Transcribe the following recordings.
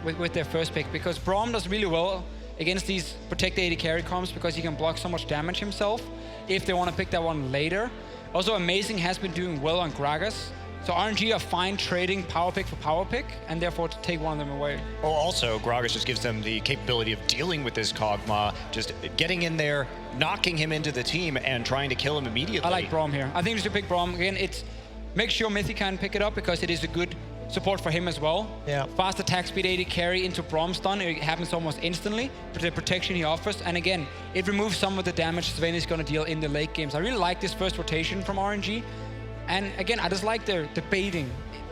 with their first pick, because Braum does really well against these protect AD carry comps because he can block so much damage himself if they want to pick that one later. Also, Amazing has been doing well on Gragas. So RNG are fine trading power pick for power pick, and therefore to take one of them away. Well, also, Gragas just gives them the capability of dealing with this Kog'Maw, just getting in there, knocking him into the team, and trying to kill him immediately. I like Braum here. I think you should pick Braum. Again, it's make sure Mythic can pick it up because it is a good support for him as well. Yeah. Fast attack speed 80 carry into Braum stun. It happens almost instantly, but the protection he offers. And again, it removes some of the damage Sven is going to deal in the late games. I really like this first rotation from RNG. And again, I just like their baiting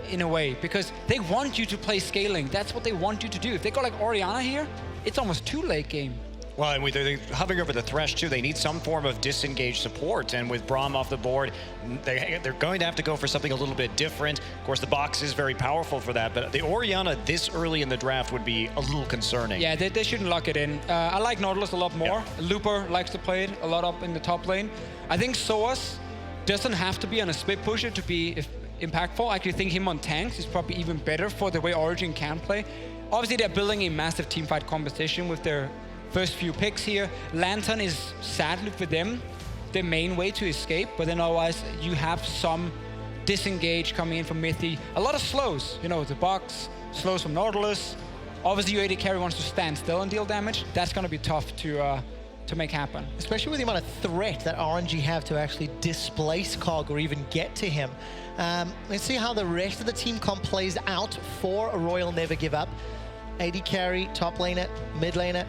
in a way, because they want you to play scaling. That's what they want you to do. If they go like Orianna here, it's almost too late game. Well, and they're hovering over the Thresh too. They need some form of disengaged support, and with Braum off the board, they're going to have to go for something a little bit different. Of course, the box is very powerful for that, but the Orianna this early in the draft would be a little concerning. Yeah, they shouldn't lock it in. I like Nautilus a lot more. Yeah. Looper likes to play it a lot up in the top lane. I think Soas doesn't have to be on a split pusher to be impactful. I actually think him on tanks is probably even better for the way Origen can play. Obviously, they're building a massive teamfight competition with their first few picks here. Lantern is sadly for them the main way to escape, but then otherwise you have some disengage coming in from Mythi. A lot of slows, you know, the box, slows from Nautilus. Obviously, your AD carry wants to stand still and deal damage. That's going to be tough to make happen. Especially with the amount of threat that RNG have to actually displace Kog or even get to him. Let's see how the rest of the team comp plays out for a Royal Never Give Up. AD carry, top laner, mid laner.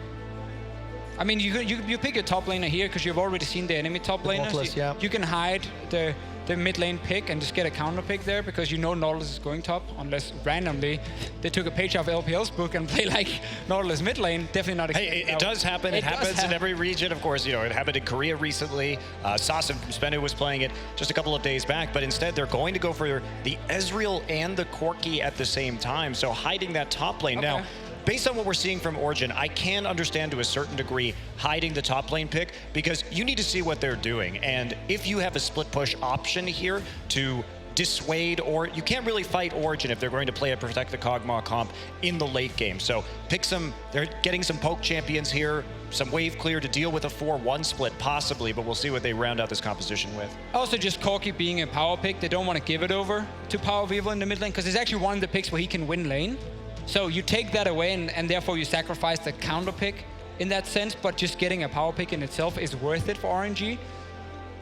I mean, you pick your top laner here because you've already seen the enemy top laners. Yeah. You can hide the mid lane pick and just get a counter pick there because you know Nautilus is going top, unless randomly they took a page off LPL's book and play like Nautilus mid lane. Definitely not. Hey, it does happen. It happens in every region, of course. You know, it happened in Korea recently. Sasa from Spenu was playing it just a couple of days back, but instead they're going to go for the Ezreal and the Corki at the same time. So hiding that top lane. Okay. Now, based on what we're seeing from Origen, I can understand to a certain degree hiding the top lane pick because you need to see what they're doing. And if you have a split push option here to dissuade, or you can't really fight Origen if they're going to play a Protect the Kog'Maw comp in the late game. So pick some, they're getting some poke champions here, some wave clear to deal with a 4-1 split possibly, but we'll see what they round out this composition with. Also, just Corki being a power pick, they don't want to give it over to Power Vivo in the mid lane because it's actually one of the picks where he can win lane. So you take that away and therefore you sacrifice the counter pick in that sense, but just getting a power pick in itself is worth it for RNG.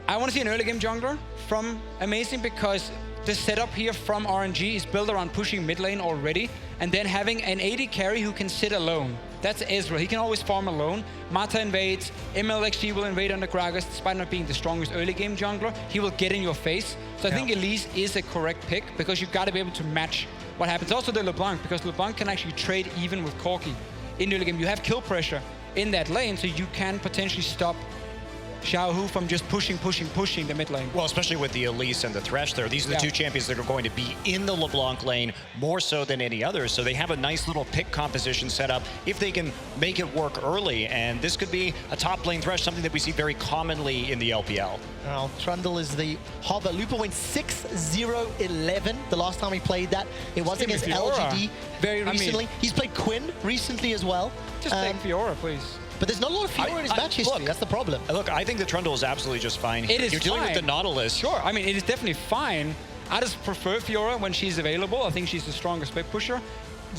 I want to see an early game jungler from Amazing because the setup here from RNG is built around pushing mid lane already and then having an AD carry who can sit alone. That's Ezreal. He can always farm alone. Mata invades, MLXG will invade under Gragas despite not being the strongest early game jungler. He will get in your face. So I think Elise is a correct pick because you've got to be able to match what happens. Also the LeBlanc, because LeBlanc can actually trade even with Corki in the early game. You have kill pressure in that lane, so you can potentially stop Xiaohu from just pushing the mid lane. Well, especially with the Elise and the Thresh there. These are the two champions that are going to be in the LeBlanc lane more so than any others. So they have a nice little pick composition set up if they can make it work early. And this could be a top lane Thresh, something that we see very commonly in the LPL. Well, Trundle is the hover. Lupa went 6-0-11 the last time he played that. It was against LGD very recently. He's played Quinn recently as well. Just take Fiora, please. But there's not a lot of Fiora in his match history. That's the problem. Look, I think the Trundle is absolutely just fine here. It is You're dealing with the Nautilus. Sure, I mean, it is definitely fine. I just prefer Fiora when she's available. I think she's the strongest split pusher.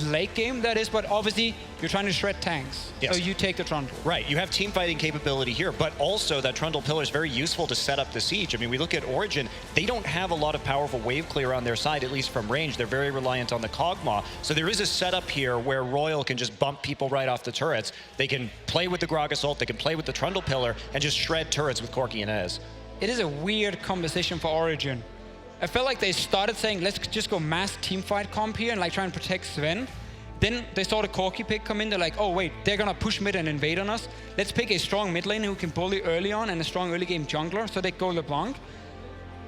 Late game, that is, but obviously you're trying to shred tanks. Yes. So you take the Trundle. Right, you have team fighting capability here, but also that Trundle pillar is very useful to set up the siege. I mean, we look at Origen, they don't have a lot of powerful wave clear on their side, at least from range. They're very reliant on the Kog'Maw. So there is a setup here where Royal can just bump people right off the turrets. They can play with the Gragas ult, they can play with the Trundle pillar, and just shred turrets with Corki and Ez. It is a weird composition for Origen. I felt like they started saying, let's just go mass teamfight comp here and like try and protect Sven. Then they saw the Corki pick come in. They're like, oh wait, they're gonna push mid and invade on us. Let's pick a strong mid lane who can bully early on and a strong early game jungler. So they go LeBlanc.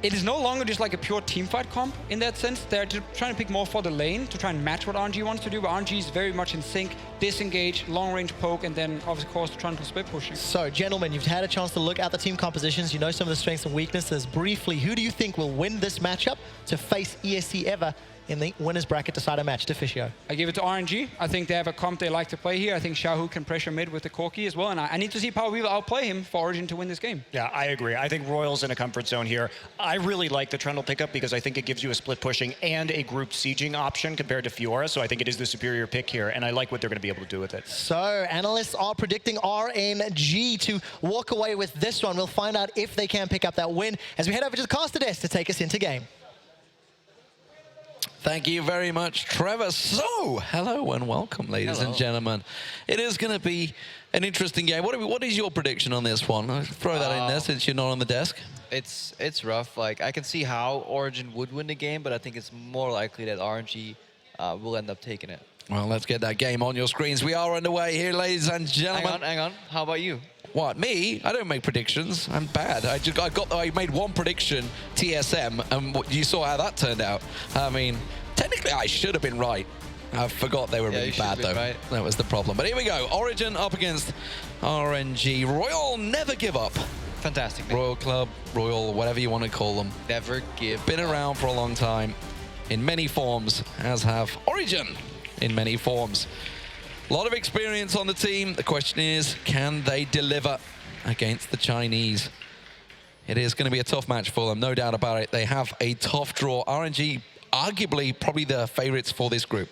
It is no longer just like a pure teamfight comp in that sense. They're trying to pick more for the lane to try and match what RNG wants to do. But RNG is very much in sync, disengage, long range poke, and then of course trying to split pushing. So gentlemen, you've had a chance to look at the team compositions. You know some of the strengths and weaknesses. Briefly, who do you think will win this matchup to face ESC Ever in the winners bracket decider match. Deficio. I give it to RNG. I think they have a comp they like to play here. I think Xiaohu can pressure mid with the Corki as well, and I need to see Power Weaver outplay him for Origin to win this game. Yeah, I agree. I think Royal's in a comfort zone here. I really like the Trundle pickup because I think it gives you a split pushing and a group sieging option compared to Fiora, so I think it is the superior pick here, and I like what they're going to be able to do with it. So, analysts are predicting RNG to walk away with this one. We'll find out if they can pick up that win as we head over to the caster desk to take us into game. Thank you very much, Trevor. So, hello and welcome, ladies and gentlemen. It is going to be an interesting game. What is your prediction on this one? I'll throw that in there since you're not on the desk. It's rough. Like, I can see how Origin would win the game, but I think it's more likely that RNG will end up taking it. Well, let's get that game on your screens. We are underway here, ladies and gentlemen. Hang on. How about you? What, me? I don't make predictions. I'm bad. I made one prediction, TSM, and you saw how that turned out. I mean, technically I should have been right. I forgot they were really bad, though. Right. That was the problem. But here we go. Origin up against RNG. Royal never give up. Fantastic, man. Royal Club, Royal, whatever you want to call them. Never give Been around for a long time, in many forms, as have Origin in many forms. A lot of experience on the team. The question is, can they deliver against the Chinese? It is going to be a tough match for them, no doubt about it. They have a tough draw. RNG, arguably, probably the favorites for this group.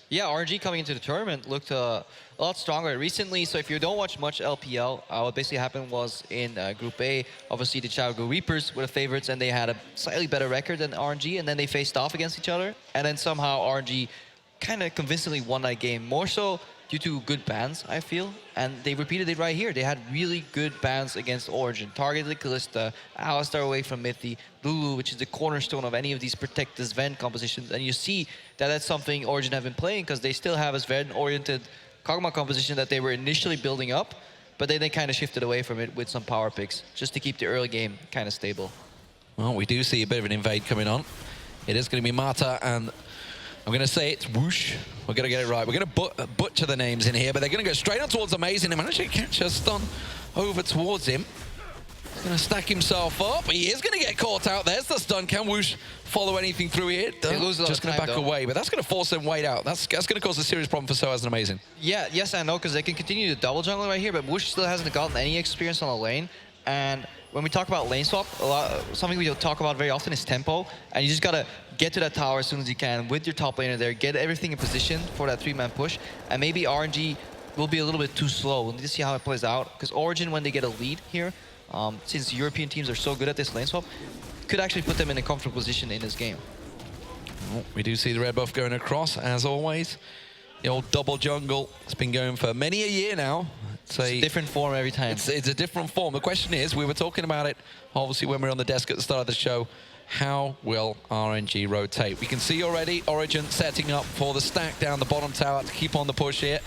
Yeah, RNG coming into the tournament looked a lot stronger recently. So if you don't watch much LPL, what basically happened was in Group A, obviously the Chicago Reapers were the favorites, and they had a slightly better record than RNG, and then they faced off against each other. And then somehow RNG kind of convincingly won that game, more so due to good bans, I feel. And they repeated it right here. They had really good bans against Origin. Targeted Kalista, Alistar away from Mythi, Lulu, which is the cornerstone of any of these Protect this Ven compositions. And you see that that's something Origin have been playing because they still have a Ven-oriented Kog'Maw composition that they were initially building up, but then they kind of shifted away from it with some power picks just to keep the early game kind of stable. Well, we do see a bit of an invade coming on. It is going to be Mata and I'm going to say it's Whoosh. We're going to get it right. We're going to butcher the names in here, but they're going to go straight on towards Amazing. And manage to catch a stun over towards him. He's going to stack himself up. He is going to get caught out. There's the stun. Can Whoosh follow anything through here? Just going to back away, but that's going to force them wait out. That's going to cause a serious problem for Soaz and Amazing. Yeah, yes, I know, because they can continue to double jungle right here, but Whoosh still hasn't gotten any experience on the lane. And when we talk about lane swap, something we talk about very often is tempo, and you just gotta get to that tower as soon as you can with your top laner there, get everything in position for that 3-man push, and maybe RNG will be a little bit too slow. We'll need to see how it plays out, because Origin, when they get a lead here, since European teams are so good at this lane swap, could actually put them in a comfortable position in this game. Well, we do see the red buff going across, as always. The old double jungle has been going for many a year now. It's a different form every time. It's a different form. The question is, we were talking about it, obviously, when we were on the desk at the start of the show, how will RNG rotate? We can see already Origin setting up for the stack down the bottom tower to keep on the push here.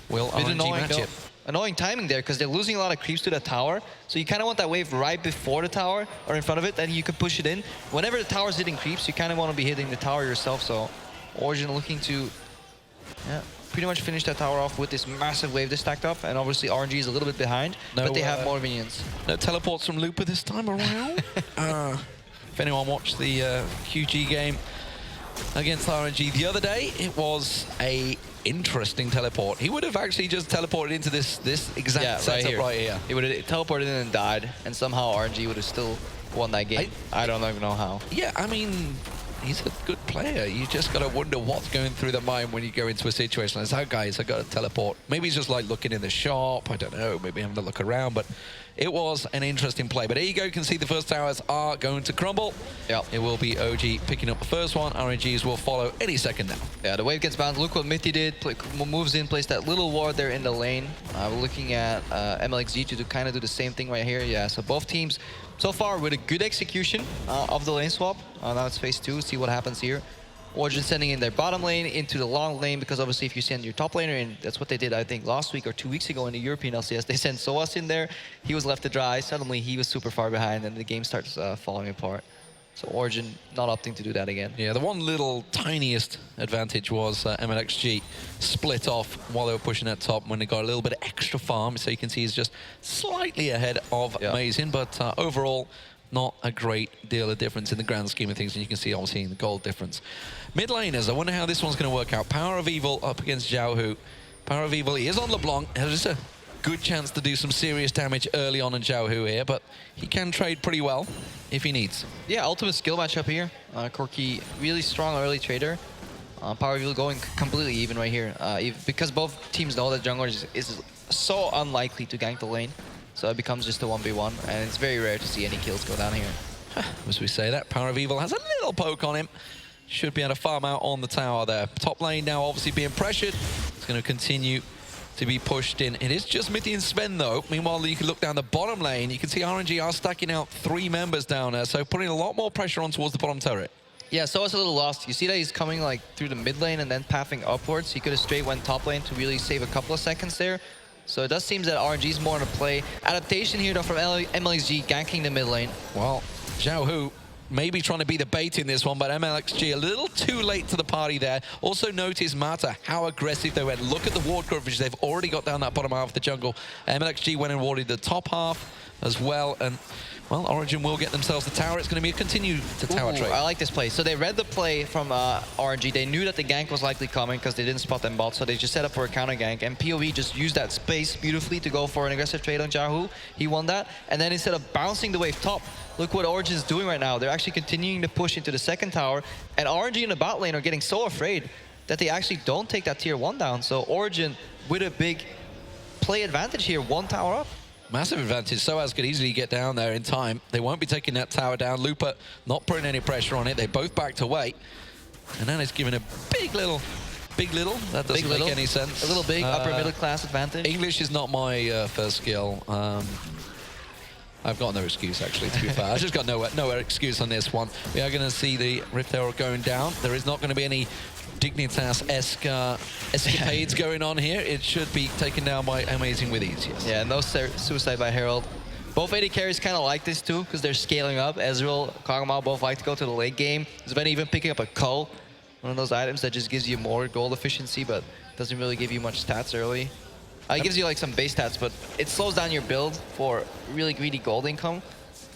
Will RNG match it? Annoying timing there, because they're losing a lot of creeps to the tower. So you kind of want that wave right before the tower, or in front of it, then you can push it in. Whenever the tower's hitting creeps, you kind of want to be hitting the tower yourself. So Origin looking to pretty much finish that tower off with this massive wave they stacked up, and obviously RNG is a little bit behind, but they have more minions. No teleports from Looper this time around. If anyone watched the QG game against RNG the other day, it was a interesting teleport. He would have actually just teleported into this exact setup right here. He would have teleported in and died, and somehow RNG would have still won that game. I don't even know how. Yeah, I mean, he's a good player. You just got to wonder what's going through the mind when you go into a situation like that. Guys, I got to teleport. Maybe he's just like looking in the shop. I don't know. Maybe having a look around. But it was an interesting play. But there you go. You can see the first towers are going to crumble. Yep. It will be OG picking up the first one. RNGs will follow any second now. Yeah, the wave gets bounced. Look what Mythi did. Moves in, plays that little ward there in the lane. We're looking at MLXG to kind of do the same thing right here. Yeah, so both teams so far with a good execution of the lane swap. Now it's phase 2. See what happens here. Origin sending in their bottom lane into the long lane, because obviously if you send your top laner in, that's what they did, I think, last week or 2 weeks ago in the European LCS. They sent Soaz in there. He was left to dry. Suddenly he was super far behind, and the game starts falling apart. So Origin not opting to do that again. Yeah, the one little tiniest advantage was MLXG split off while they were pushing that top when they got a little bit of extra farm. So you can see he's just slightly ahead of Amazing, but overall, not a great deal of difference in the grand scheme of things, and you can see obviously in the gold difference. Mid laners, I wonder how this one's going to work out. Power of Evil up against Zhao Hu. Power of Evil, he is on LeBlanc. Has just a good chance to do some serious damage early on in Zhao Hu here, but he can trade pretty well if he needs. Yeah, ultimate skill matchup here. Corki, really strong early trader. Power of Evil going completely even right here. Because both teams know that jungler is so unlikely to gank the lane. So it becomes just a 1v1, and it's very rare to see any kills go down here. As we say that, Power of Evil has a little poke on him. Should be able to farm out on the tower there. Top lane now obviously being pressured. It's going to continue to be pushed in. It is just Mithy and Sven though. Meanwhile, you can look down the bottom lane. You can see RNG are stacking out 3 members down there, so putting a lot more pressure on towards the bottom turret. Yeah, so it's a little lost. You see that he's coming like through the mid lane and then pathing upwards. He could have straight went top lane to really save a couple of seconds there. So it does seem that RNG is more on a play. Adaptation here though from MLXG ganking the mid lane. Well, Zhao Hu maybe trying to be the bait in this one, but MLXG a little too late to the party there. Also notice Mata, how aggressive they went. Look at the ward coverage they've already got down that bottom half of the jungle. MLXG went and warded the top half as well, and well, Origin will get themselves the tower. It's going to be a continue to tower trade. I like this play. So they read the play from RNG. They knew that the gank was likely coming because they didn't spot them bot, so they just set up for a counter gank, and POV just used that space beautifully to go for an aggressive trade on Zhao Hu. He won that, and then instead of bouncing the wave top, look what Origin is doing right now. They're actually continuing to push into the second tower, and RNG in the bot lane are getting so afraid that they actually don't take that tier 1 down. So Origin with a big play advantage here, 1 tower up. Massive advantage. SOAS could easily get down there in time. They won't be taking that tower down. Lupa not putting any pressure on it. They both backed away. And now it's given a big little. That doesn't make any sense. A little big upper middle class advantage. English is not my first skill. I've got no excuse, actually, to be fair. I've just got no excuse on this one. We are going to see the Rift Herald going down. There is not going to be any Dignitas-esque escapades going on here. It should be taken down by Amazing with ease, yes. Yeah, no suicide by Herald. Both AD carries kind of like this too, because they're scaling up. Ezreal, Kog'Maw both like to go to the late game. Sven even picking up a Cull, one of those items that just gives you more gold efficiency, but doesn't really give you much stats early. It gives you like some base stats, but it slows down your build for really greedy gold income.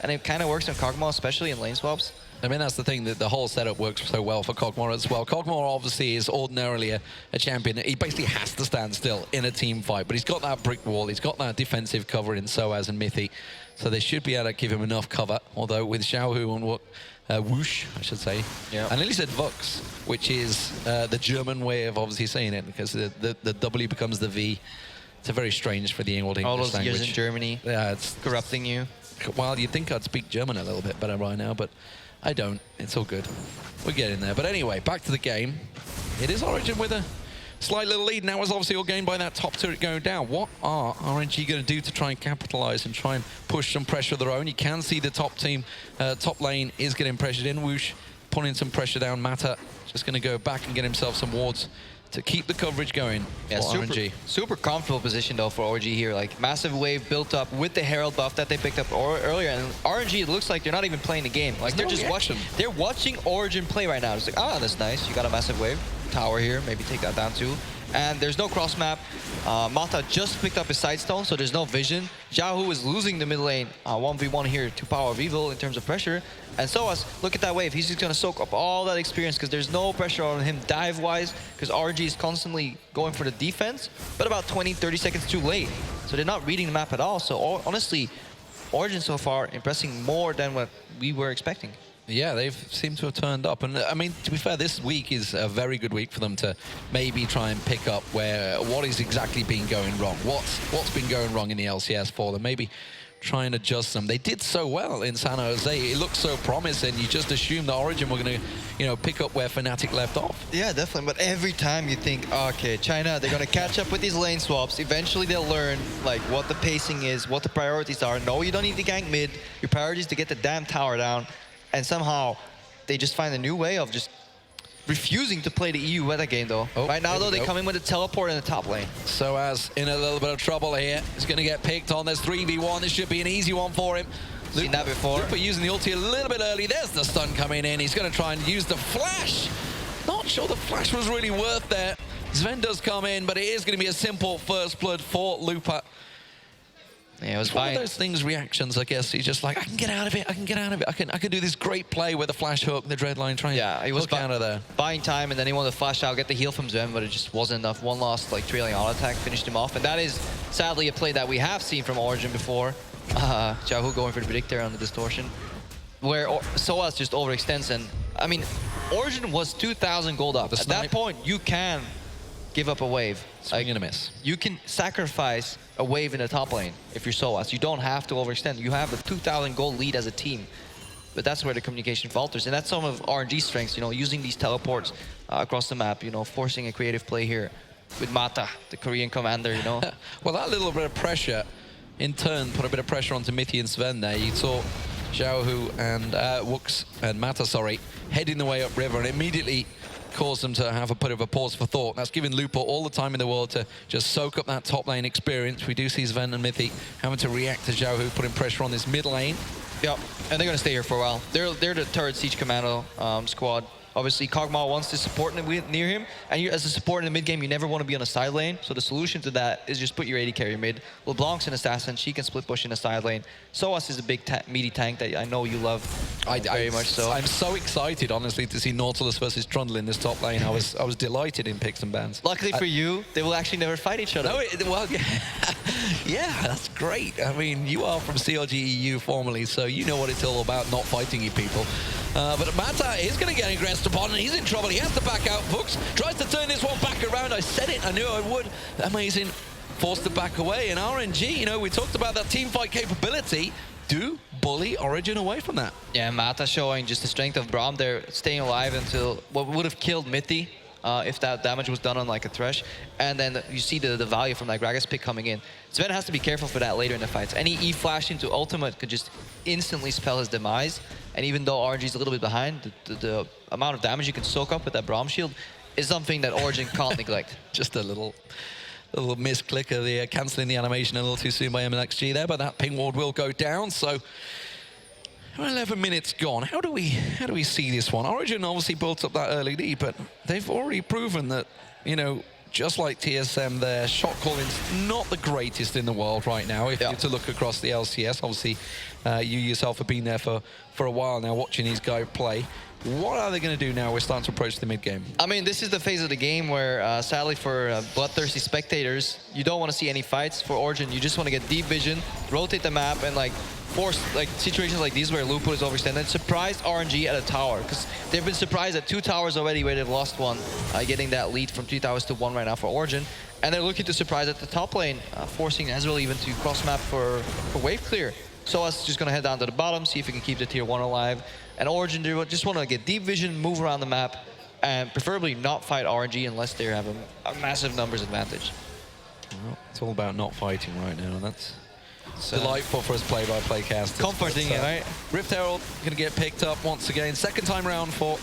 And it kind of works on Kog'Maw, especially in lane swaps. I mean, that's the thing, that the whole setup works so well for Kog'Maw as well. Kog'Maw obviously is ordinarily a champion. He basically has to stand still in a team fight, but he's got that brick wall. He's got that defensive cover in SOAS and Mithy, so they should be able to give him enough cover. Although with Zhao Hu and Whoosh, I should say. Yeah. I nearly said Vux, which is the German way of obviously saying it, because the W becomes the V. It's a very strange for the Old English language. All those years in Germany, yeah, it's corrupting you. Well, you'd think I'd speak German a little bit better right now, but I don't. It's all good. We're getting there. But anyway, back to the game. It is Origin with a slight little lead. Now it's obviously all gained by that top turret going down. What are RNG going to do to try and capitalize and try and push some pressure of their own? You can see the top team, top lane is getting pressured in. Whoosh putting some pressure down. Mata just going to go back and get himself some wards to keep the coverage going for RNG. Super comfortable position though for RNG here. Like massive wave built up with the Herald buff that they picked up earlier, and RNG, it looks like they're not even playing the game. Like they're just watching. They're watching Origin play right now. It's like, ah, that's nice. You got a massive wave tower here. Maybe take that down too. And there's no cross map. Mata just picked up his sidestone, so there's no vision. Zhao Hu is losing the mid lane 1v1 here to Power of Evil in terms of pressure. And SOAS, look at that wave. He's just going to soak up all that experience because there's no pressure on him dive-wise, because RNG is constantly going for the defense, but about 20, 30 seconds too late. So they're not reading the map at all. So honestly, Origin so far impressing more than what we were expecting. Yeah, they've seemed to have turned up. And I mean, to be fair, this week is a very good week for them to maybe try and pick up what is exactly been going wrong. What's been going wrong in the LCS for them. Maybe try and adjust them. They did so well in San Jose. It looked so promising. You just assumed that Origin were going to, pick up where Fnatic left off. Yeah, definitely. But every time you think, okay, China, they're going to catch up with these lane swaps. Eventually they'll learn like what the pacing is, what the priorities are. No, you don't need to gank mid. Your priority is to get the damn tower down. And somehow they just find a new way of just refusing to play the EU meta game though. Right now though, they come in with a teleport in the top lane. So as in a little bit of trouble here, he's going to get picked on. There's 3v1. This should be an easy one for him. Seen that before. Lupa using the ulti a little bit early. There's the stun coming in. He's going to try and use the flash. Not sure the flash was really worth there. Sven does come in, but it is going to be a simple first blood for Lupa. Yeah, it was It's one of fine. those things, reactions, I guess. He's just like, I can get out of it, I can get out of it. I can do this great play with the flash hook, the dreadline, try and Yeah, he was hook out of there. buying time, and then he wanted to flash out, get the heal from Zen, but it just wasn't enough. One last like trailing auto attack finished him off, and that is sadly a play that we have seen from Origen before. Xiaohu going for the predictor on the distortion, where Soaz just overextends, and I mean, Origen was 2,000 gold up. At that point, you can give up a wave. Swing and a miss. You can sacrifice a wave in the top lane if you're Soaz. You don't have to overextend. You have a 2,000 gold lead as a team. But that's where the communication falters. And that's some of RNG's strengths, you know, using these teleports across the map, you know, forcing a creative play here with Mata, the Korean commander, you know. Well, that little bit of pressure, in turn, put a bit of pressure onto Mithy and Sven there. You saw Xiaohu and Wux and Mata, sorry, heading the way upriver, and immediately caused them to have a bit of a pause for thought. That's given Lupo all the time in the world to just soak up that top lane experience. We do see Sven and Mithy having to react to Xiaohu, putting pressure on this mid lane. Yep, and they're going to stay here for a while. They're the turret siege commando squad. Obviously, Kog'Maw wants to support near him, and as a support in the mid game, you never want to be on a side lane. So the solution to that is just put your AD carry mid. LeBlanc's an assassin; she can split push in a side lane. Soaz is a big meaty tank that I know you love very much. So I'm so excited, honestly, to see Nautilus versus Trundle in this top lane. I was delighted in picks and bans. Luckily for you, they will actually never fight each other. No, well, yeah, that's great. I mean, you are from CLG EU formerly, so you know what it's all about, not fighting you people. But Mata is going to get aggressed upon, and he's in trouble. He has to back out. Vux tries to turn this one back around. I said it. I knew I would. Amazing. Forced to back away. And RNG, you know, we talked about that team fight capability. Do bully Origen away from that. Yeah, Mata showing just the strength of Braum there, staying alive until what would have killed Mithy if that damage was done on like a Thresh. And then you see the value from that Gragas pick coming in. Sven has to be careful for that later in the fights. Any E-flash into ultimate could just instantly spell his demise. And even though RNG is a little bit behind, the amount of damage you can soak up with that Braum shield is something that Origen can't neglect. Just a little misclick of the cancelling the animation a little too soon by MLXG there, but that ping ward will go down. So 11 minutes gone. How do we see this one? Origen obviously built up that early lead, but they've already proven that, you know, just like TSM, their shot calling's not the greatest in the world right now. If you're to look across the LCS, obviously you yourself have been there for a while now, watching these guys play. What are they going to do now? We're starting to approach the mid game. I mean, this is the phase of the game where, sadly for bloodthirsty spectators, you don't want to see any fights. For Origen, you just want to get deep vision, rotate the map, and like force like situations like these where Lupo is overextended. Surprise RNG at a tower, because they've been surprised at 2 towers already where they've lost one, getting that lead from 3 towers to 1 right now for Origen. And they're looking to surprise at the top lane, forcing Ezreal even to cross map for wave clear. Soaz just going to head down to the bottom, see if he can keep the tier 1 alive. And Origen just want to get deep vision, move around the map, and preferably not fight RNG unless they have a massive numbers advantage. Well, it's all about not fighting right now, and that's delightful for us play-by-play casters. Comforting, right? Rift Herald going to get picked up once again. Second time round for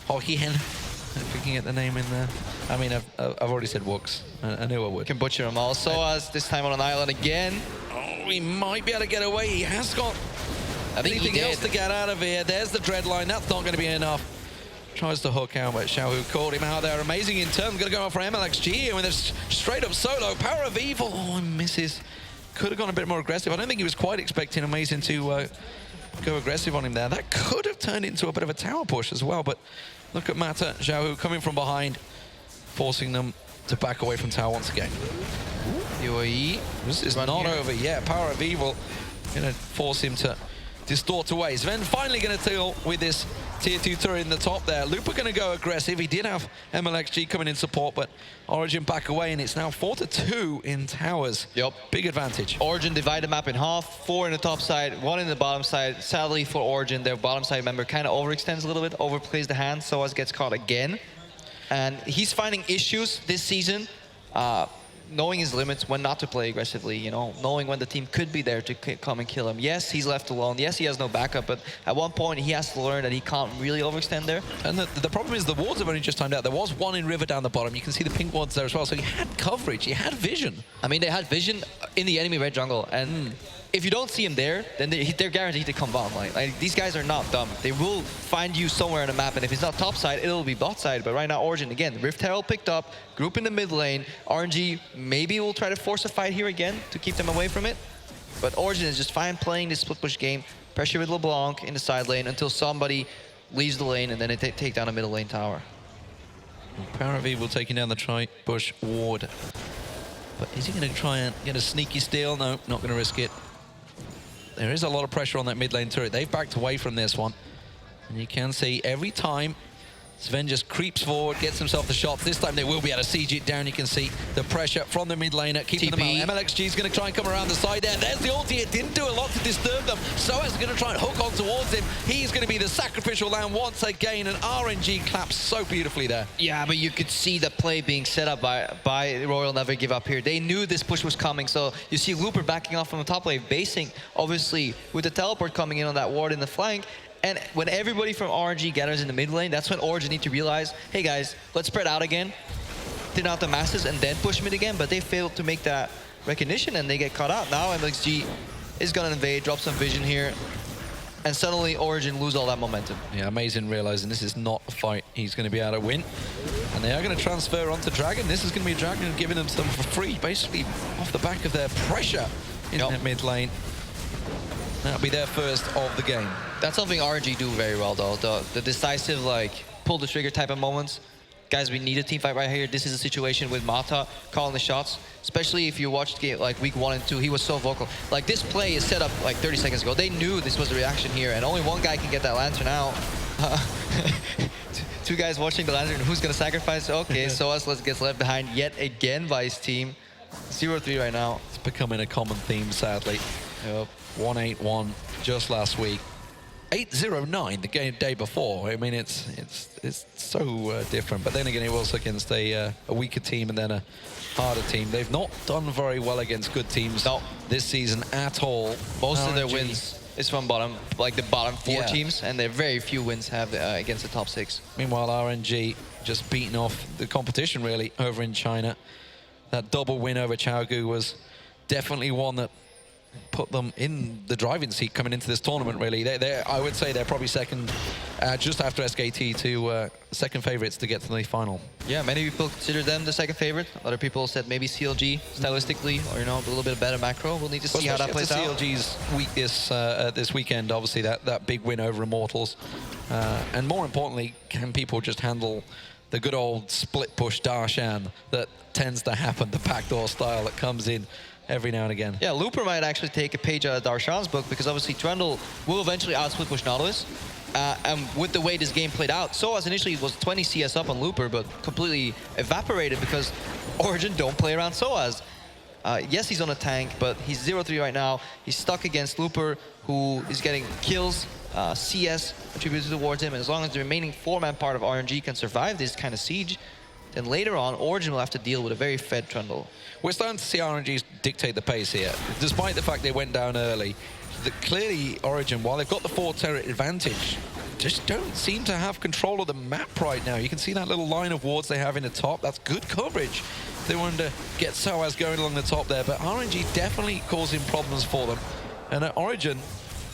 Origen. If we can get the name in there. I mean, I've already said Wux. I knew I would. Can butcher them all. Soaz this time on an island again. Oh, he might be able to get away. He has got anything else to get out of here. There's the dreadline. That's not going to be enough. Tries to hook out, but Xiaohu caught him out there. Amazing in turn. Going to go out for MLXG, and with a straight up solo. Power of Evil. Oh, and misses. Could have gone a bit more aggressive. I don't think he was quite expecting Amazing to go aggressive on him there. That could have turned into a bit of a tower push as well, but look at Mata, Xiaohu coming from behind, forcing them to back away from tower once again. UAE. This is not over yet. Power of Evil going to force him to distort away. Sven finally going to deal with this tier 2 turret in the top there. Lupa going to go aggressive. He did have MLXG coming in support, but Origen back away, and it's now 4-2 in towers. Yep. Big advantage. Origen divide the map in half, 4 in the top side, 1 in the bottom side. Sadly for Origen, their bottom side member kind of overextends a little bit, overplays the hand, Soaz gets caught again. And he's finding issues this season, knowing his limits, when not to play aggressively, you know, knowing when the team could be there to come and kill him. Yes, he's left alone. Yes, he has no backup, but at one point he has to learn that he can't really overextend there. And the problem is the wards have only just timed out. There was one in river down the bottom. You can see the pink wards there as well. So he had coverage. He had vision. I mean, they had vision in the enemy red jungle, and if you don't see him there, then they're guaranteed to come bomb. Like these guys are not dumb. They will find you somewhere on the map, and if it's not top side, it'll be bot side. But right now, Origen, again, Rift Herald picked up, group in the mid lane. RNG maybe will try to force a fight here again to keep them away from it. But Origen is just fine playing this split push game, pressure with LeBlanc in the side lane until somebody leaves the lane and then they take down a middle lane tower. Power of Evil taking down the tri-bush ward. But is he going to try and get a sneaky steal? No, not going to risk it. There is a lot of pressure on that mid lane turret. They've backed away from this one. And you can see every time Sven just creeps forward, gets himself the shots. This time they will be able to siege it down. You can see the pressure from the mid laner, keeping them out. MLXG is going to try and come around the side there. There's the ulti. It didn't do a lot to disturb them. Soaz is going to try and hook on towards him. He's going to be the sacrificial lamb once again, and RNG claps so beautifully there. Yeah, but you could see the play being set up by Royal Never Give Up here. They knew this push was coming, so you see Looper backing off from the top lane, basing, obviously, with the teleport coming in on that ward in the flank. And when everybody from RNG gathers in the mid lane, that's when Origen need to realize, hey guys, let's spread out again, thin out the masses, and then push mid again. But they failed to make that recognition, and they get caught out. Now MLXG is going to invade, drop some vision here, and suddenly Origen lose all that momentum. Yeah, amazing realizing this is not a fight he's going to be able to win. And they are going to transfer onto Dragon. This is going to be Dragon giving them some for free, basically off the back of their pressure in that mid lane. That'll be their first of the game. That's something RNG do very well, though. The decisive, like, pull the trigger type of moments. Guys, we need a team fight right here. This is a situation with Mata calling the shots. Especially if you watched game like week 1 and 2, he was so vocal. Like, this play is set up like 30 seconds ago. They knew this was the reaction here, and only one guy can get that lantern out. Two guys watching the lantern. Who's going to sacrifice? Okay, Soaz gets left behind yet again by his team. 0-3 right now. It's becoming a common theme, sadly. Yep. 181 just last week. 809 the day before. I mean, it's so different. But then again, it was against a weaker team and then a harder team. They've not done very well against good teams this season at all. Most of their wins is from bottom, like the bottom 4 teams, and their very few wins have against the top 6. Meanwhile, RNG just beating off the competition really over in China. That double win over Chaogu was definitely one that put them in the driving seat coming into this tournament, really. I would say they're probably second, just after SKT, to second favorites to get to the final. Yeah, many people consider them the second favorite. Other people said maybe CLG, stylistically, or, you know, a little bit better macro. We'll need to see how that plays out. CLG's week this weekend, obviously, that big win over Immortals. And more importantly, can people just handle the good old split push Darshan that tends to happen, the backdoor style that comes in every now and again. Yeah, Looper might actually take a page out of Darshan's book, because obviously Trundle will eventually outsplit push Nautilus. And with the way this game played out, Soaz initially was 20 CS up on Looper, but completely evaporated because Origen don't play around Soaz. Yes, he's on a tank, but he's 0-3 right now. He's stuck against Looper, who is getting kills, CS attributed towards him. And as long as the remaining 4-man part of RNG can survive this kind of siege, then later on, Origen will have to deal with a very fed Trundle. We're starting to see RNG dictate the pace here. Despite the fact they went down early, clearly Origen, while they've got the 4 turret advantage, just don't seem to have control of the map right now. You can see that little line of wards they have in the top. That's good coverage. They wanted to get Soaz going along the top there, but RNG definitely causing problems for them. And Origen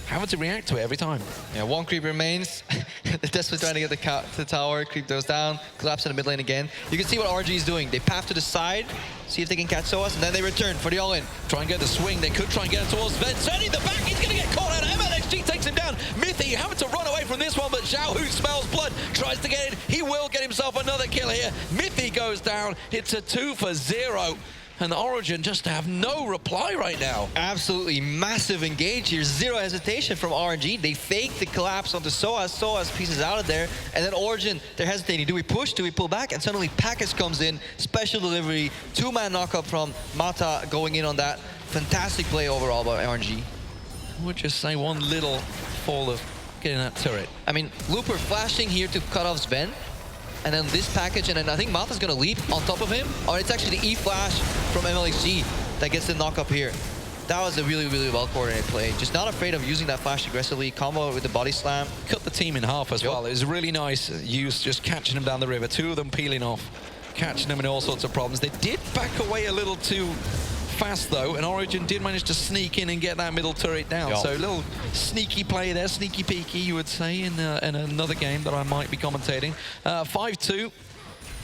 having to react to it every time. Yeah, 1 creep remains. They're desperately trying to get the tower. Creep goes down, collapse in the mid lane again. You can see what RNG is doing. They path to the side, see if they can catch Soaz, and then they return for the all-in. Try and get the swing. They could try and get it towards Sven. Sven in the back. He's going to get caught out. MLXG takes him down. Mythy having to run away from this one, but Zhao, who smells blood, tries to get in. He will get himself another kill here. Mythy goes down. It's a 2-for-0. And Origen just have no reply right now. Absolutely massive engage here. Zero hesitation from RNG. They fake the collapse onto Soaz. Soaz pieces out of there. And then Origen, they're hesitating. Do we push? Do we pull back? And suddenly Package comes in. Special delivery. 2-man knockup from Mata going in on that. Fantastic play overall by RNG. I would just say one little fall of getting that turret. I mean, Looper flashing here to cut off Sven. And then this package, and then I think Mata's gonna leap on top of him. Or it's actually the E-flash from MLXG that gets the knock up here. That was a really, really well-coordinated play. Just not afraid of using that flash aggressively. Combo with the body slam. Cut the team in half as well. It was a really nice use, just catching him down the river. 2 of them peeling off, catching them in all sorts of problems. They did back away a little too fast though, and Origen did manage to sneak in and get that middle turret down. So a little sneaky play there, sneaky peeky, you would say, in another game that I might be commentating. 5-2.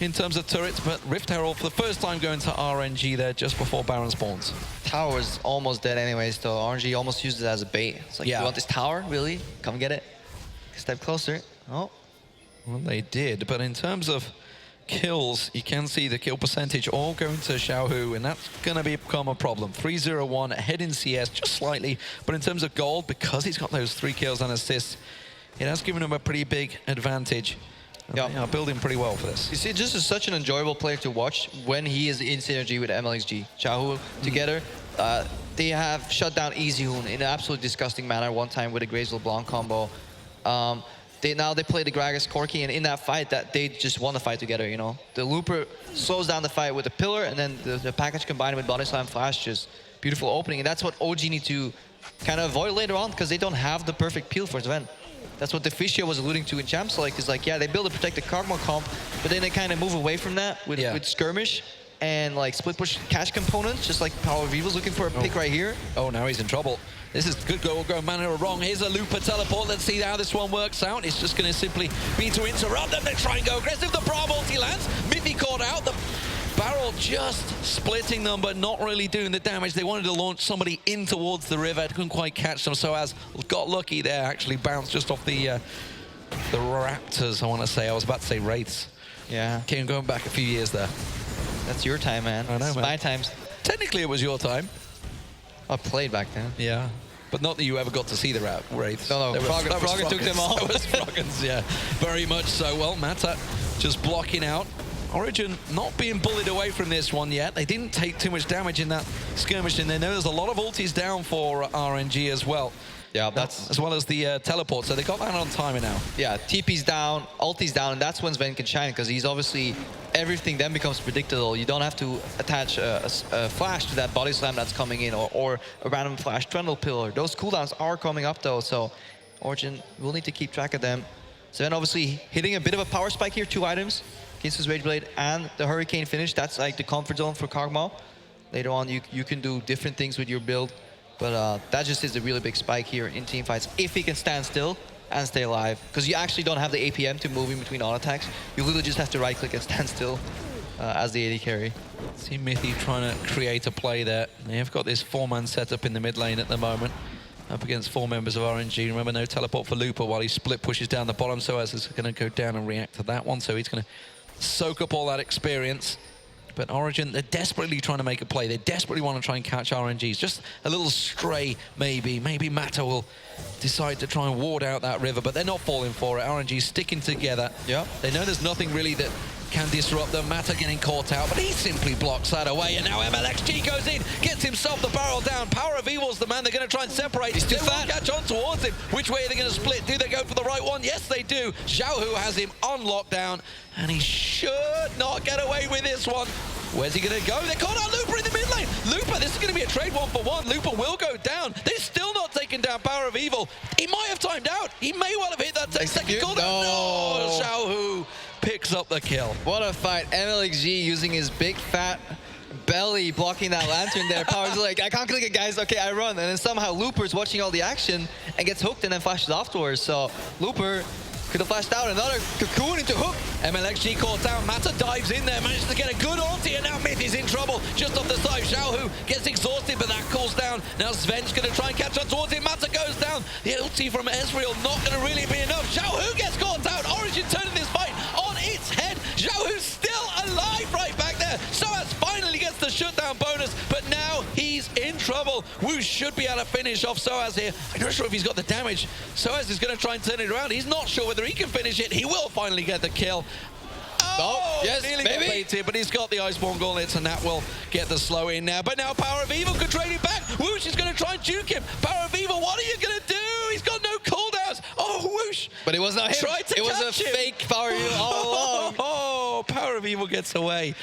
in terms of turrets, but Rift Herald for the first time going to RNG there just before Baron spawns. Tower is almost dead anyways, though. RNG almost used it as a bait. It's like, Yeah. you want this tower? Really? Come get it. Step closer. Oh. Well, they did, but in terms of kills, you can see the kill percentage all going to Xiaohu, and that's going to become a problem. 3-0-1 ahead in CS, just slightly, but in terms of gold, because he's got those 3 kills and assists, it has given him a pretty big advantage. Yeah. They are building pretty well for this. You see, this is such an enjoyable player to watch when he is in synergy with MLXG. Xiaohu together, they have shut down EasyHoon in an absolutely disgusting manner one time with a Graysville Blanc combo. Now they play the Gragas Corki, and in that fight, that they just won the fight together, you know. The Looper slows down the fight with the pillar, and then the package combined with Body Slam Flash, just beautiful opening. And that's what OG need to kind of avoid later on, because they don't have the perfect peel for Sven. That's what Deficio was alluding to in Champs Select, is like, yeah, they build a protected Kog'Maw comp, but then they kind of move away from that with Skirmish and like split push cash components, just like Power of Evil's looking for a pick right here. Oh, now he's in trouble. This is good go manner wrong. Here's a Looper teleport. Let's see how this one works out. It's just going to simply be to interrupt them. They try and go aggressive. The Bra multi lands. Mithy caught out. The barrel just splitting them, but not really doing the damage. They wanted to launch somebody in towards the river. Couldn't quite catch them. So as got lucky there, actually bounced just off the Raptors, I want to say. I was about to say Wraiths. Yeah. Okay, I'm going back a few years there. That's your time, man. I know, It's man. my times. Technically, it was your time. I played back then. Yeah. But not that you ever got to see the Wraiths. No, That was Froggen took them all. That was Froggen's, yeah. Very much so. Well, Mata just blocking out. Origin not being bullied away from this one yet. They didn't take too much damage in that skirmish, and they know there's a lot of ultis down for RNG as well. Yeah, that's... As well as the teleport, so they got that on timer now. Yeah, TP's down, ulti's down, and that's when Sven can shine, because he's obviously... Everything then becomes predictable. You don't have to attach a flash to that body slam that's coming in, or a random flash trundle pillar. Those cooldowns are coming up, though, so Origin will need to keep track of them. Sven obviously hitting a bit of a power spike here, 2 items. Against his Rage Blade and the Hurricane finish. That's like the comfort zone for Kog'Maw. Later on, you can do different things with your build. But that just is a really big spike here in team fights. If he can stand still and stay alive. Because you actually don't have the APM to move in between on attacks. You literally just have to right click and stand still as the AD carry. See Mithy trying to create a play there. They have got this 4-man setup in the mid lane at the moment. Up against 4 members of RNG. Remember, no teleport for Looper while he split pushes down the bottom. So as is going to go down and react to that one. So he's going to soak up all that experience. But Origin, they're desperately trying to make a play. They desperately want to try and catch RNGs. Just a little stray, maybe. Maybe Mata will decide to try and ward out that river, but they're not falling for it. RNG sticking together. Yeah. They know there's nothing really that can disrupt them. Mata getting caught out, but he simply blocks that away. And now MLXG goes in, gets himself the barrel down. Power of Evil's the man they're going to try and separate. He's too They won't fat. catch on towards him. Which way are they going to split? Do they go for the right one? Yes, they do. Xiaohu has him on lockdown, and he should not get away with this one. Where's he going to go? They caught out Looper in the mid lane. Looper, this is going to be a trade 1-for-1. Looper will go down. They're still not taking down Power of Evil. He might have timed out. He may well have hit that 10-second cooldown. No, Xiaohu picks up the kill. What a fight. MLXG using his big fat belly blocking that lantern there. Power's like, I can't click it, guys. Okay, I run. And then somehow Looper's watching all the action and gets hooked and then flashes afterwards. So Looper could have flashed out another cocoon into hook. MLXG caught down. Mata dives in there, manages to get a good ulti, and now Mithy's in trouble. Just off the side, Xiaohu gets exhausted, but that cools down. Now Sven's going to try and catch on towards him. Mata goes down. The ulti from Ezreal not going to really be enough. Xiaohu gets caught out. Origin turning this fight on its head. Xiaohu's still alive right back there. Soaz finally gets the shutdown bonus, but now he's in trouble. Wu should be able to finish off Soaz here. I'm not sure if he's got the damage. Soaz is going to try and turn it around. He's not sure whether he can finish it. He will finally get the kill. Oh, yes, nearly maybe. got baited, but he's got the Iceborne gauntlets, and that will get the slow in now. But now Power of Evil could trade it back. Whoosh is going to try and juke him. Power of Evil, what are you going to do? He's got no cooldowns. Oh, Whoosh. But it was not him. Tried to It was a catch him. fake Power Evil all along. Oh, Power of Evil gets away.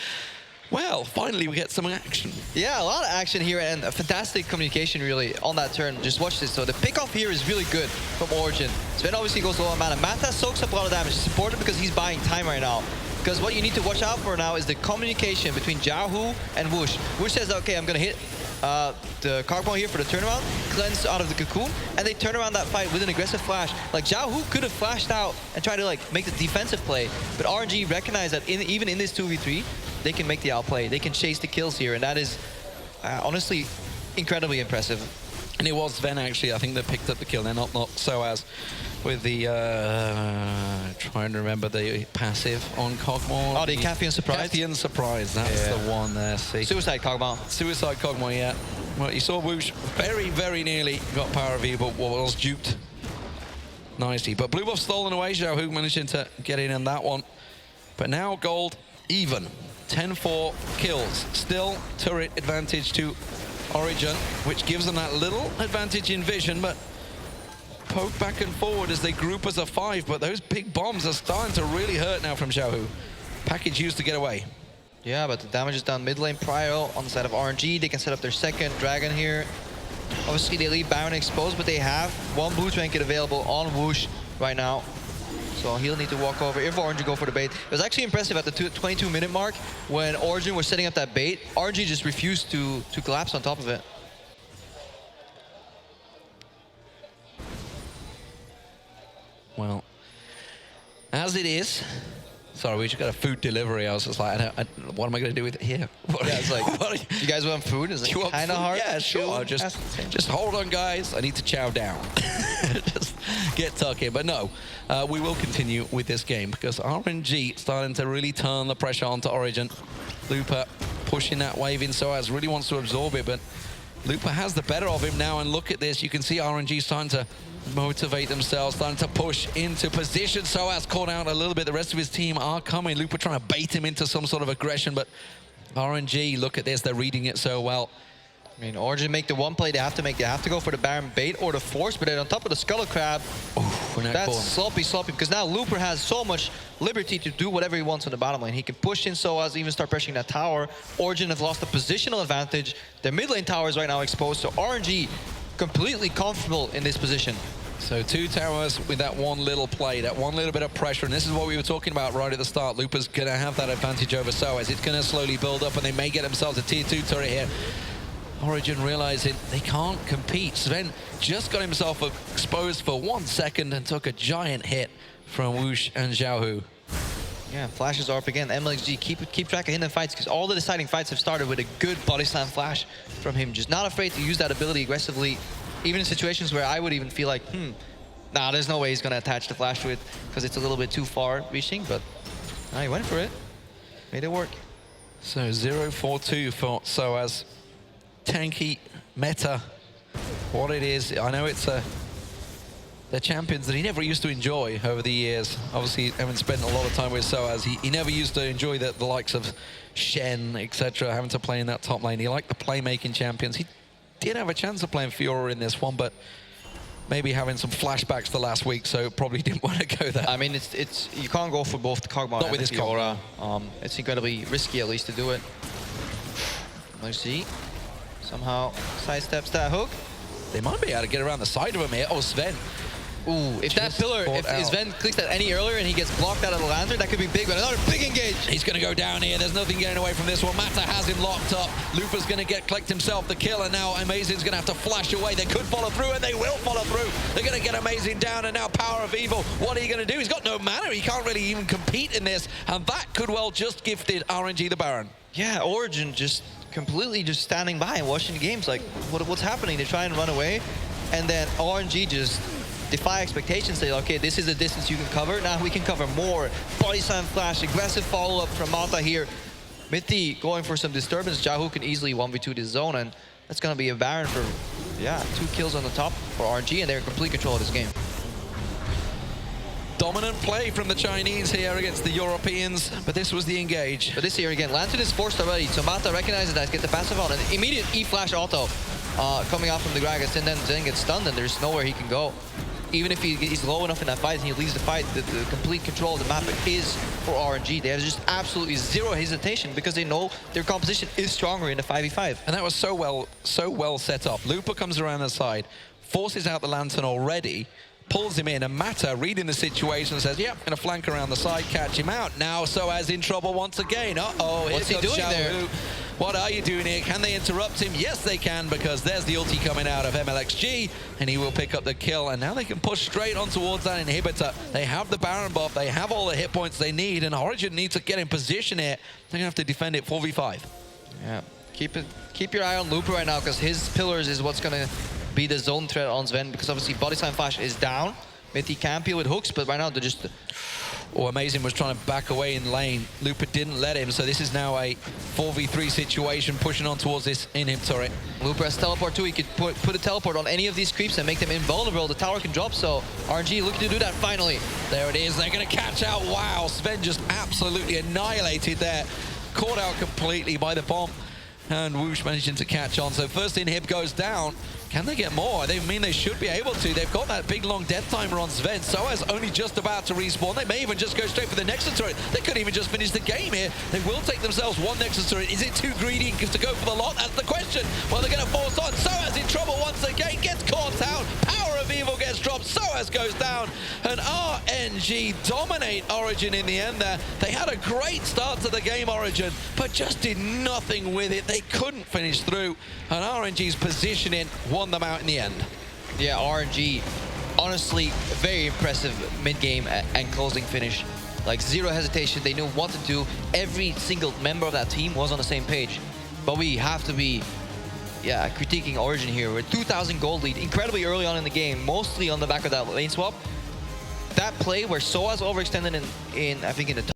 Well, finally we get some action. Yeah, a lot of action here and a fantastic communication really on that turn. Just watch this. So the pickoff here is really good from Origin. Sven obviously goes low on mana. Mata soaks up a lot of damage. He's supported because he's buying time right now. Because what you need to watch out for now is the communication between Xiaohu and Whoosh. Whoosh says, okay, I'm going to hit the Kog'Maw here for the turnaround, cleanse out of the cocoon, and they turn around that fight with an aggressive flash. Like, Xiaohu could have flashed out and tried to like make the defensive play, but RNG recognized that even in this 2v3, they can make the outplay. They can chase the kills here, and that is honestly incredibly impressive. And it was Sven, actually, I think, that picked up the kill. They're not Soaz with the, trying to remember the passive on Kog'Maw. Oh, the Cathian Surprise? Cathian Surprise, that's the one there, see. Suicide Kog'Maw. Suicide Kog'Maw, yeah. Well, you saw Woosh very, very nearly got power of evil, but was duped nicely. But blue buff stolen away, Xiaohu managing to get in on that one. But now gold even. 10-4 kills. Still turret advantage to Origen, which gives them that little advantage in vision, but poke back and forward as they group as a 5, but those big bombs are starting to really hurt now from Xiaohu. Package used to get away. Yeah, but the damage is down mid lane. Prio on the side of RNG. They can set up their second dragon here. Obviously, they leave Baron exposed, but they have one blue trinket available on Woosh right now. So he'll need to walk over if RNG go for the bait. It was actually impressive at the 22-minute mark when Origen was setting up that bait. RNG just refused to collapse on top of it. Well, as it is, sorry, we just got a food delivery. I was just like, what am I going to do with it here? Yeah, it's like, you guys want food? It's like kind of hard. Yeah, sure. Just hold on, guys. I need to chow down. Just get talking. But no, we will continue with this game because RNG starting to really turn the pressure onto Origen. Lupa pushing that wave in, Soaz really wants to absorb it, but Lupa has the better of him now. And look at this. You can see RNG starting to motivate themselves, starting to push into position. Soaz caught out a little bit. The rest of his team are coming. Lupa trying to bait him into some sort of aggression, but RNG, look at this. They're reading it so well. I mean, Origen make the one play they have to make. They have to go for the Baron bait or the Force, but then on top of the Skull Crab, that's sloppy, because now Looper has so much liberty to do whatever he wants on the bottom lane. He can push in Soaz, even start pressuring that tower. Origen have lost the positional advantage. Their mid lane tower is right now exposed, so RNG completely comfortable in this position. So 2 towers with that one little play, that one little bit of pressure, and this is what we were talking about right at the start. Lupa's going to have that advantage over Soaz. It's going to slowly build up, and they may get themselves a tier 2 turret here. Origen realizing they can't compete. Sven just got himself exposed for 1 second and took a giant hit from Woosh and Xiaohu. Yeah, flashes are up again. MLXG, keep track of hidden fights, because all the deciding fights have started with a good body slam flash from him. Just not afraid to use that ability aggressively, even in situations where I would even feel like, nah, there's no way he's going to attach the flash to it because it's a little bit too far reaching, but he went for it. Made it work. So 0-4-2 for Soaz. Tanky meta, what it is. I know it's they're champions that he never used to enjoy over the years. Obviously, having spent a lot of time with Soaz, he never used to enjoy the likes of Shen, etc., having to play in that top lane. He liked the playmaking champions. He did have a chance of playing Fiora in this one, but maybe having some flashbacks to last week, so probably didn't want to go there. I mean, it's you can't go for both the Kog'Maw and the Fiora. It's incredibly risky, at least, to do it. Let's see. Somehow sidesteps that hook. They might be able to get around the side of him here. Oh, Sven. Ooh, if that pillar, if Sven clicks that any earlier and he gets blocked out of the lantern, that could be big, but another big engage. He's going to go down here. There's nothing getting away from this one. Mata has him locked up. Lupa's going to collect himself the kill, and now Amazing's going to have to flash away. They could follow through, and they will follow through. They're going to get Amazing down, and now Power of Evil. What are you going to do? He's got no mana. He can't really even compete in this, and that could well just gifted RNG the Baron. Yeah, Origen just completely just standing by and watching the games. Like, what's happening? They try and run away, and then RNG just defy expectations, say, okay, this is the distance you can cover. Now we can cover more. Body slam flash, aggressive follow-up from Mata here. Mithy going for some disturbance. Xiaohu can easily 1v2 this zone, and that's going to be a Baron for, 2 kills on the top for RNG, and they're in complete control of this game. Dominant play from the Chinese here against the Europeans, but this was the engage. But this here again, Lantern is forced already, so Mata recognizes that, get the passive on, and immediate E-flash auto coming out from the Gragas, and then Zen gets stunned, and there's nowhere he can go. Even if he's low enough in that fight and he leaves the fight, the complete control of the map is for RNG. They have just absolutely zero hesitation because they know their composition is stronger in the 5v5. And that was so well set up. Lupa comes around the side, forces out the Lantern already, pulls him in, and Mata, reading the situation, says, yep, gonna flank around the side, catch him out. Now Soaz in trouble once again. Uh-oh, what's he doing there? What are you doing here? Can they interrupt him? Yes, they can, because there's the ulti coming out of MLXG, and he will pick up the kill. And now they can push straight on towards that inhibitor. They have the Baron buff. They have all the hit points they need, and Origen needs to get in position here. They're going to have to defend it 4v5. Yeah, keep your eye on Looper right now, because his pillars is what's going to be the zone threat on Sven, because obviously Body Slam Flash is down. Mithy can peel with hooks, but right now they're just... Oh, Amazing was trying to back away in lane. Looper didn't let him, so this is now a 4v3 situation, pushing on towards this in-him turret. Looper has teleport too. He could put a teleport on any of these creeps and make them invulnerable. The tower can drop, so RNG looking to do that finally. There it is. They're going to catch out. Wow, Sven just absolutely annihilated there. Caught out completely by the bomb. And Whoosh managing to catch on. So first inhib goes down. Can they get more? They mean they should be able to. They've got that big long death timer on Sven. Soaz only just about to respawn. They may even just go straight for the Nexus turret. They could even just finish the game here. They will take themselves one Nexus turret. Is it too greedy to go for the lot? That's the question. Well, they're going to force on. Soaz in trouble once again. Gets caught out. Power of Evil gets dropped. Soaz goes down. And RNG dominate Origen in the end there. They had a great start to the game, Origen, but just did nothing with it. They couldn't finish through. And RNG's positioning won them out in the end. Yeah, RNG, honestly, very impressive mid-game and closing finish. Like, zero hesitation. They knew what to do. Every single member of that team was on the same page. But we have to be, critiquing Origen here. We're 2,000 gold lead, incredibly early on in the game, mostly on the back of that lane swap. That play where Soaz overextended in I think in the